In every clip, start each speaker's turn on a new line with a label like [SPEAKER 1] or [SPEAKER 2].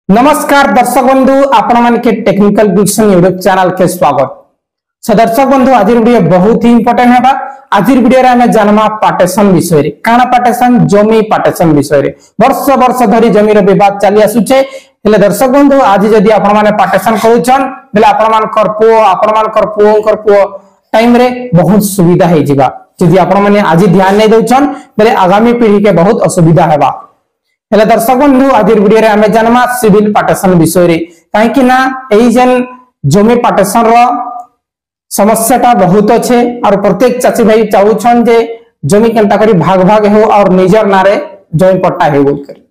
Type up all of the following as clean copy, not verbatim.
[SPEAKER 1] नमस्कार दर्शक बंधु आपण मान के टेक्निकल डिक्शन यूट्यूब चैनल के स्वागत। सो दर्शक बंधु आज वीडियो बहुत ही इंपोर्टेंट है। आज वीडियो रे हमें जानमा पार्टीशन विषय रे काना पार्टीशन जमी पार्टीशन विषय रे वर्ष वर्ष धरी जमी रो विवाद चली आसुचे। हेले दर्शक बंधु आज जदी आपण माने पार्टीशन करूछन बेले आपण मान कर पुओ टाइम रे बहुत सुविधा हे जिबा। जदी आपण माने आज ध्यान नै देउछन बेले आगामी पीढ़ी के बहुत असुविधा हेबा। हेले दर्शक बंधु आज वीडियो रे हमें जानमा सिविल पार्टीशन विषय रे काहे कि ना एई जन जमी पार्टीशन रो समस्या ता बहुत अच्छे और प्रत्येक चाची भाई चाहूछन जे जमी केनता करी भाग भाग हो और निजर नारे जमी पट्टा हे बोल कर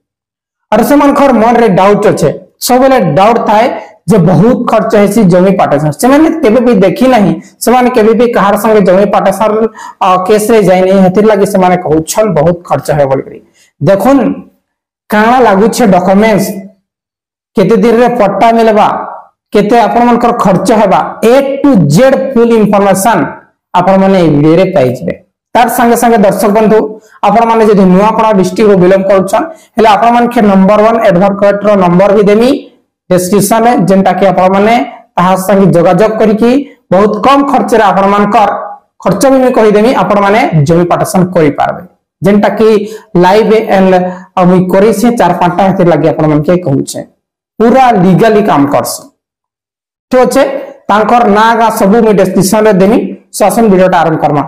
[SPEAKER 1] और समान खर मन रे डाउट अच्छे सबले डाउट थाए जे बहुत खर्च है सी जमी पार्टीशन से माने केबे भी देखी नहीं से माने केबे भी कहार संगे जमी पार्टीशन केस रे जाय नहीं हतिर लागि से माने कहूछन बहुत खर्च है बोल करी देखुन काना लागू छे डॉक्यूमेंट्स केते दिन रे पट्टा मिलबा केते आपण मनकर खर्च हेबा ए टू जेड फुल इंफॉर्मेशन आपण माने ए वीडियो रे पाइ जबे। तार संगे संगे दर्शक बंधु आपण माने जदि नुआपड़ा डिस्ट्रिक्ट रो बिलोंग करछन हेले आपण मान के नंबर 1 एडवोकेट रो नंबर भी देमी डिस्क्रिप्शन में जेंटा के आपण माने ताहा संगे जोगाजोग करिकि बहुत कम खर्च रे आपण मानकर खर्च भी कहि देमी आपण माने जमी पार्टीशन करि पारबे जेंटा कि लाइव एंड अभी करी से 4-5 टा हेते लागि आपण मन के कहू छे पूरा लीगली काम करस ठीक अछि। तांकर ना गा सब मी डिस्क्रिप्शन रे देनी शासन वीडियो टा आरंभ करमा।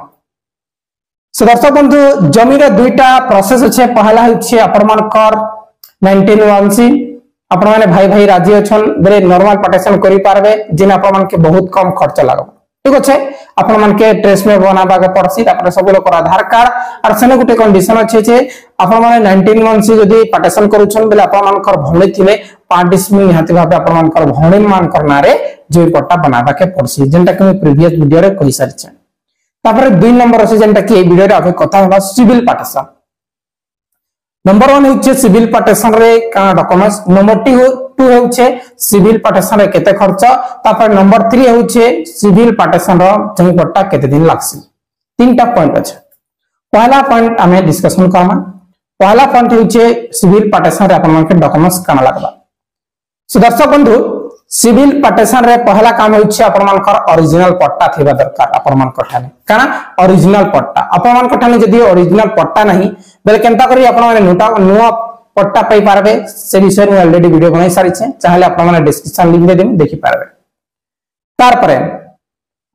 [SPEAKER 1] सो दर्शक बंधु जमी रे दुईटा प्रोसेस अछि पहला हिचे आपण मानकर 19 आपण माने भाई भाई राजी अछन बेले नॉर्मल पार्टीशन करि पारबे जिन आपण मन के बहुत कम खर्च लागो ठीक अच्छे। आपण मन के ट्रेस में बनाबा के पड़सी तापर सब लोग आधार कार्ड और सेने गुटे कंडीशन अच्छे जे आपण माने 19 मंथ जदी पार्टीशन करूछन बेले आपण मन कर भौणी थिले 5 डिसमिल निहाती भाबे आपण मन कर भौणी मान करना रे जमी पट्टा बनाबा के पड़सी जेंटा कि प्रीवियस वीडियो रे कहि सारछे। तापर 2 नंबर अछि जेंटा कि ए वीडियो रे आबे कथा होबा सिविल पार्टीशन। नंबर 1 होचे सिविल पार्टीशन रे का डॉक्यूमेंट्स नंबर 2 होचे सिविल पार्टीशन रे केते खर्च तापर नंबर 3 होचे सिविल पार्टीशन रो जमी पट्टा केते दिन लागसी। तीनटा पॉइंट अछि पहला पॉइंट हमें डिस्कशन करना। पहला पॉइंट होचे सिविल पार्टीशन रे अपन मन के डॉक्यूमेंट्स काना लागबा। सो दर्शक बंधु सिविल पार्टीशन रे पहला काम होचे अपन मन कर ओरिजिनल पट्टा थिबा दरकार अपन मन कठाने काना ओरिजिनल पट्टा अपन मन कठाने जदी ओरिजिनल पट्टा नहीं बेले केनता करी अपन माने नुआ पट्टा पाई पारबे से विषय में ऑलरेडी वीडियो बनाई सारी छे चाहे अपन माने डिस्क्रिप्शन लिंक दे देम देखि पारबे। तार परे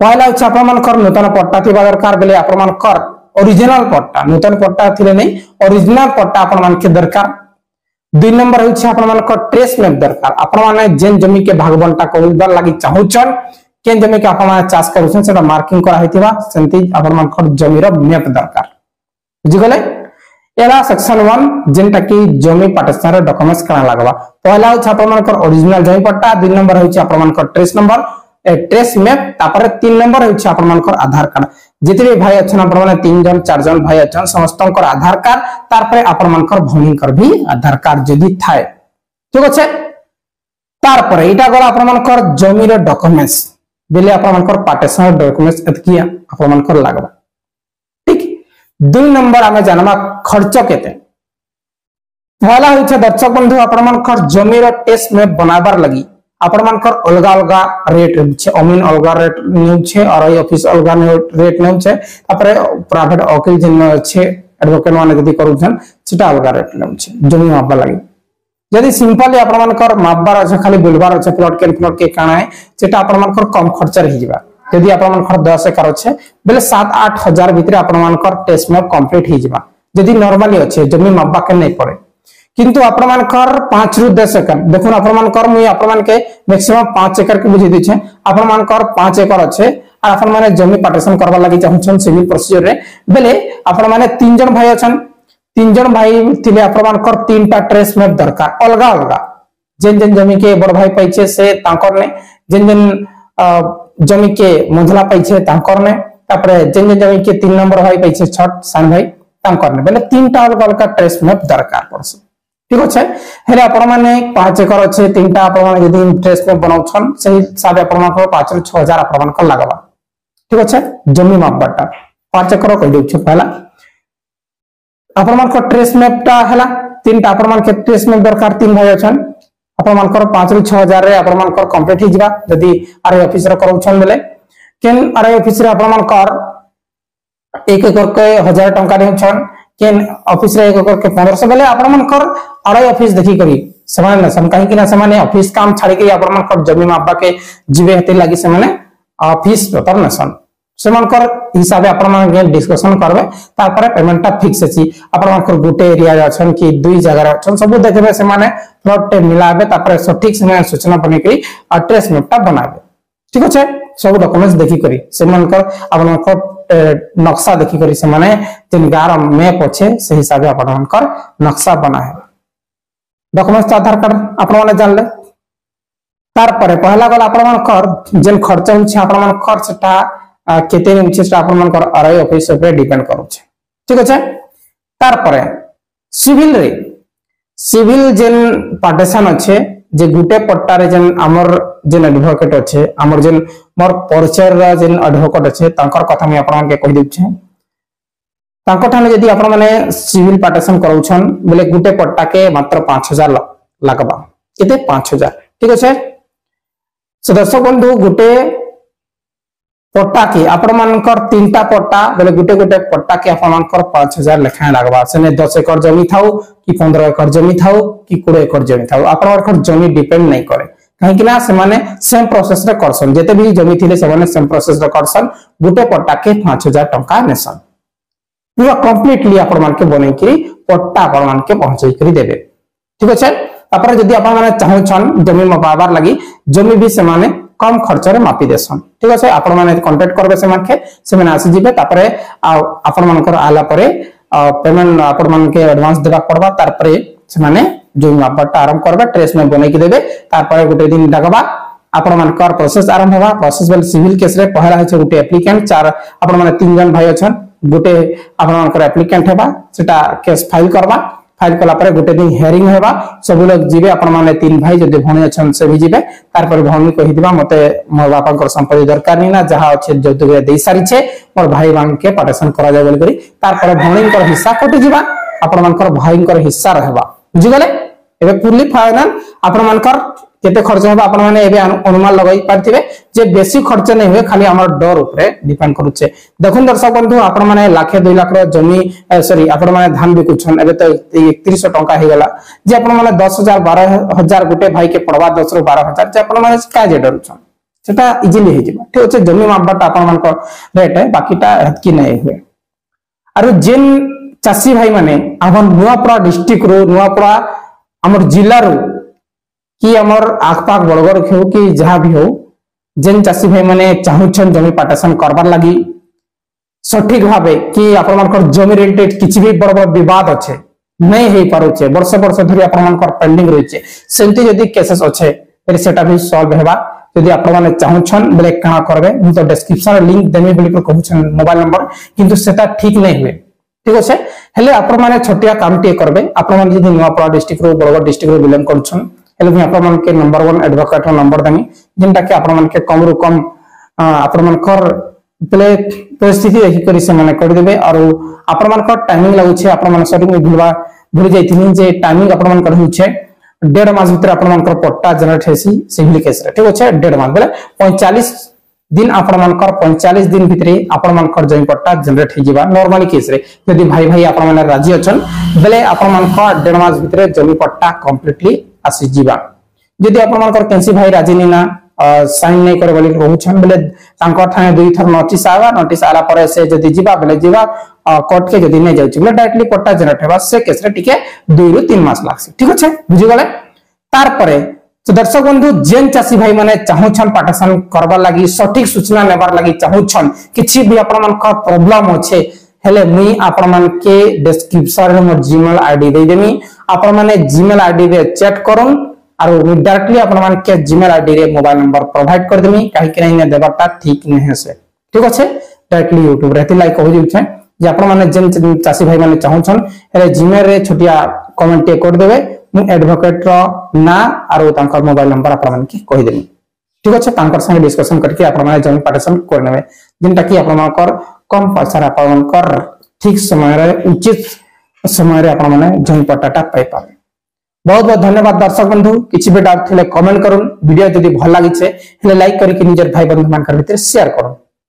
[SPEAKER 1] पहला होचे अपन मन कर नूतन पट्टा थिबा दरकार बेले अपन मन कर ओरिजिनल पट्टा नूतन पट्टा थिले नहीं ओरिजिनल पट्टा अपन मन के दरकार। 2 नंबर होचे अपन मन कर ट्रेस मैप दरकार अपन माने जेन जमी के भागबंटा कोइबार लागि चाहुचन केन जमी के अपन माने चाष करूछन सेटा मार्किंग करा हेतिबा सेंति अपन मन कर जमी रो मैप दरकार बुझि गले। एला सेक्शन 1 जेंटा कि जमी पार्टीशन रे डॉक्यूमेंट्स कना लागबा पहला होचे अपन मन कर ओरिजिनल जमी पट्टा 2 नंबर होचे अपन मन कर ट्रेस नंबर ट्रेस मैप तापर 3 नंबर होचे अपन मन कर आधार कार्ड जिते भी भाई अच्छा अपन माने 3 जन 4 जन भाई अच्छा समस्त कर आधार कार्ड तार पर अपन मन कर भौणी कर भी आधार कार्ड जदी थाए ठीक अछि। तार पर एटा गला अपन मन कर जमी रे डॉक्यूमेंट्स बेले अपन मन कर पार्टीशन रे डॉक्यूमेंट्स एतकी अपन मन कर लागबा ठीक। 2 नंबर हमें जानमा खर्च केते पहला होचे दर्शक बंधु अपन मन कर जमी रे टेस्ट मैप बनाबार लगी आपण मानकर अलगा अलगा रेट छे अमीन अलगा रेट न्यू छे और आई ऑफिस अलगा रेट न्यू छे तापर प्राइवेट वकील जिन छे एडवोकेट माने जदी करूछन सेटा अलगा रेट न्यू छे जमी मापबा लागि जदी सिंपली आपण मानकर मापबार अछि खाली बिलबार अछि प्लॉट के काना है सेटा आपण मानकर कम खर्च रहि जिबा। यदि आपण मानकर 10 एकड़ अछि बेले 7-8 हजार भीतर आपण मानकर टेस्ट मैप कंप्लीट हि जिबा जदी नॉर्मली अछि जमी मापबा के नै पड़े किंतु आपण मानकर 5 रु 10 एकड़ देखुन आपण मानकर मुई आपण मान के मैक्सिमम 5 एकड़ के बुझि दै छै आपण मानकर 5 एकड़ अछि आ आपण माने जमी पार्टीशन करबा लागि चाहछन सिविल प्रोसीजर रे बेले आपण माने 3 जन भाई अछन 3 जन भाई थिले आपण मानकर 3 टा ट्रेस मैप दरकार अलगा अलगा जेन जेन जमी के बड़ भाई पाइछे से तांकर ने जेन जेन जमी के मंझला पाइछे तांकर ने तापर जेन जेन जमी के 3 नंबर भाई पाइछे छठ सान भाई तांकर ने बेले 3 टा अलगा अलगा ट्रेस मैप दरकार पड़स ठीक अच्छे। हेले आपण माने 5 एकड़ अच्छे 3 टा आपण माने यदि ट्रेस मैप बनाउछन सही हिसाब आपण माने 5 रु 6000 आपण माने लागबा ठीक अच्छे। जमी मापबाटा 5 एकड़ कहि देउ छै पहला आपण माने ट्रेस मैप टा हला 3 टा आपण माने ट्रेस मैप दरकार 3 भाई अछन आपण मानकर 5 रु 6000 रे आपण मानकर कंप्लीट हि जिबा जदी आरआई ऑफिस रे करूछन बेले केन आरआई ऑफिस रे आपण मानकर 1 एकड़ के 1000 टंका देछन केन ऑफिस रे 1 एकड़ के 1500 बेले आपण मानकर आरआई ऑफिस देखि करी समान सम कहीं कि ना समान ऑफिस काम छाड़ी के आपण मानकर जमीन मापा के जिबे हेते लागि समान ऑफिस पेपर नसन सेमानकर हिसाबे आपण मान डिस्कशन करबे तापर पेमेंट ता फिक्स अछि आपण मानकर गुटे एरिया रे अछन कि दुई जगह रे अछन सब देखबे से माने प्लॉट मिलाबे तापर सटीक समय सूचना बने के एड्रेस मैप ता बनाबे ठीक अछि सब डॉक्यूमेंट्स देखि करी सेमानकर आपण मानकर नक्शा देखि करी से माने तीन गार मैप अछि से हिसाबे आपण मानकर नक्शा बनाए डॉक्यूमेंट्स आधार कार्ड आपण माने जानले तार परे पहला गल आपण मानकर जेन खर्च होछि आपण मानकर सेटा केते निचे आपण मानकर आरआई ऑफिस पे डिपेंड करू छे ठीक अछि तार परे सिविल जेन पार्टीशन अछि जे गुटे पट्टा रे जेन हमर जेन एडवोकेट अछि हमर जेन मोर परिचय रा जेन एडवोकेट अछि तांकर कथा मैं आपण के कहि दउ छे तांको ठाने यदि आपण माने सिविल पार्टीशन करू छन बोले गुटे पट्टा के मात्र 5000 लागबा केते 5000 ठीक अछि सदस्य बंधु गुटे पट्टा के आपण मानकर तीनटा पट्टा बोले गुटे गुटे पट्टा के आपण मानकर 5000 लेखा लागबा सेने 10 एकड़ जमी थाउ कि 15 एकड़ जमी थाउ कि 20 एकड़ जमी थाउ आपण मानकर जमी डिपेंड नहीं करे कहीं कि ना से माने सेम प्रोसेस रे करसन जेते भी जमी थिले से माने सेम प्रोसेस रे करसन गुटे पट्टा के 5000 टंका नेसन पूरा कंप्लीटली आपण मान के बनै कि पट्टा आपण मान के पहुंचै करी देबे ठीक अछि तापर जदी आपण माने चाहौ छन जमी मपाबार लागि जमी भी से माने कम खर्च रे मापी देसन ठीक अछि आपण माने कांटेक्ट करबे से माने आसी जिबे तापरे आपण मानकर आला परे पेमेंट आपण मान के एडवांस देबा पड़बा तार परे से माने जो मापटा आरंभ करबा ट्रेस में बनै के देबे तार परे गुटे दिन लगबा आपण मानकर प्रोसेस आरंभ होबा प्रोसेस बेल सिविल केस रे पहला है गुटे एप्लीकेंट चार आपण माने तीन जन भाई अछन गुटे आपण मानकर एप्लीकेंट हेबा सेटा केस फाइल करबा फाइल कला परे गुटे दिन हियरिंग हेबा सब लोग जिबे आपण माने तीन भाई जदि भणी अछन से भी जिबे तार पर भणी कहि दिबा मते मोर बापांकर संपत्ति दरकार नि ना जहा अछि जदि देई सारी छे मोर भाई बांग के पार्टीशन करा जाय बोल करी तार पर भणींकर हिस्सा कटि जिबा आपण मानकर भाईंकर हिस्सा रहबा बुझि गले एबे फुल्ली फाइनल आपण मानकर केते खर्च होबा आपण माने एबे अनुमान लगाई पारथिबे जे बेसी खर्च नै होय खाली हमर डर ऊपर डिपेंड करू छे देखुन दर्शक बंधु आपण माने लाख 2 लाख रो जमी सॉरी आपण माने धान बिकुछन एबे तो 3100 टंका हे गला जे आपण माने 10000 12000 गुटे भाई के पड़वा 10 रो 12000 जे आपण माने का जे डर छन सेटा इजीली हे जिबा ठीक अछि जमी मापबाट आपण मान को रेट है बाकीटा हतकी नै होय आरो जेन चासी भाई माने हमर नुआपरा डिस्ट्रिक्ट रो नुआपरा हमर जिल्ला रो कि हमर आखपाख बड़गड़ हो कि जहां भी हो जेन चासी भाई माने चाहुछन जमी पार्टीशन करबार लागि सठिक भाबे कि आपण मानकर जमी रिलेटेड किछि भी बड़ बड़ विवाद अछि नै हे पारो छे वर्ष वर्ष धरि आपण मानकर पेंडिंग रहि छे सेंति यदि केसेस अछि फिर सेटा भी सॉल्व हेबा यदि आपण माने चाहुछन बेले काना करबे मु तो डिस्क्रिप्शन लिंक देमे बोली को कहउछन मोबाइल नंबर किंतु सेटा ठीक नै हुए ठीक अछि हेले आपण माने छोटिया काम टे करबे आपण माने यदि नुआपड़ा डिस्ट्रिक्ट रो बड़गड़ डिस्ट्रिक्ट रो बिलोंग करछन हेले आपण मान के नंबर 1 एडवोकेट रो नंबर देमी जिनटा के आपण मान के कम रु कम आपण मान कर पले परिस्थिति देखि करी से माने कर देबे और आपण मान का टाइमिंग लागु छे आपण मान सॉरी भूल जाइथिनी जे टाइमिंग आपण मान कर होछे 1.5 मास भीतर आपण मान कर पट्टा जनरेट हेसी सिविल केस रे ठीक अछि 1.5 मास बेले 45 दिन आपण मान कर 45 दिन भीतर आपण मान कर जमी पट्टा जनरेट हे जिबा नॉर्मली केस रे यदि भाई भाई आपण मान राजी अछन बेले आपण मान का 1.5 मास भीतर जमी पट्टा कंप्लीटली आसी जिबा यदि आपण मान कर केंसी भाई राजी नि ना साइन नै करे बोली रहउछन बेले तांकर थाने दुई थर नोटिस आला पर से यदि जिबा बेले जिबा कोर्ट के यदि नै जाउछ बेले डायरेक्टली पट्टा जनरेट हेबा से केस रे टिके 2 रु 3 मास लागसी ठीक अछि बुझि गले तार परे तो दर्शक बंधु जेन चासी भाई माने चाहुछन पार्टीशन करबा लागि सटीक सूचना नेबार लागि चाहुछन किछि भी आपण मान का प्रॉब्लम होछे हेले मुई आपण मान के डिस्क्रिप्शन रे मोर जीमेल आईडी दे देमी आपण माने जीमेल आईडी रे चैट करन और डायरेक्टली आपण मान के जीमेल आईडी रे मोबाइल नंबर प्रोवाइड कर देमी काहे कि नै देबाटा ठीक नै हेसे ठीक अछि डायरेक्टली YouTube रे लाइक हो जिउ छै जे आपण माने जेन चासी भाई माने चाहुछन हेले जीमेल रे छोटिया कमेंट कर देबे मु एडवोकेट रो ना और तांकर मोबाइल नंबर आपण मान के कहि देमी ठीक अछि तांकर संगे डिस्कशन करके आपण माने जमी पार्टीशन कर नेबे जिनटा कि आपण मानकर कम पैसा आपण मानकर ठीक समय रे उचित समय रे आपण माने जमी पट्टाटा पाई पाबे बहुत बहुत धन्यवाद दर्शक बंधु किसी भी डाउट थे कमेंट करूँ वीडियो जदि भल लगी लाइक करके निजर भाई बंधु मान भीतर शेयर करूँ।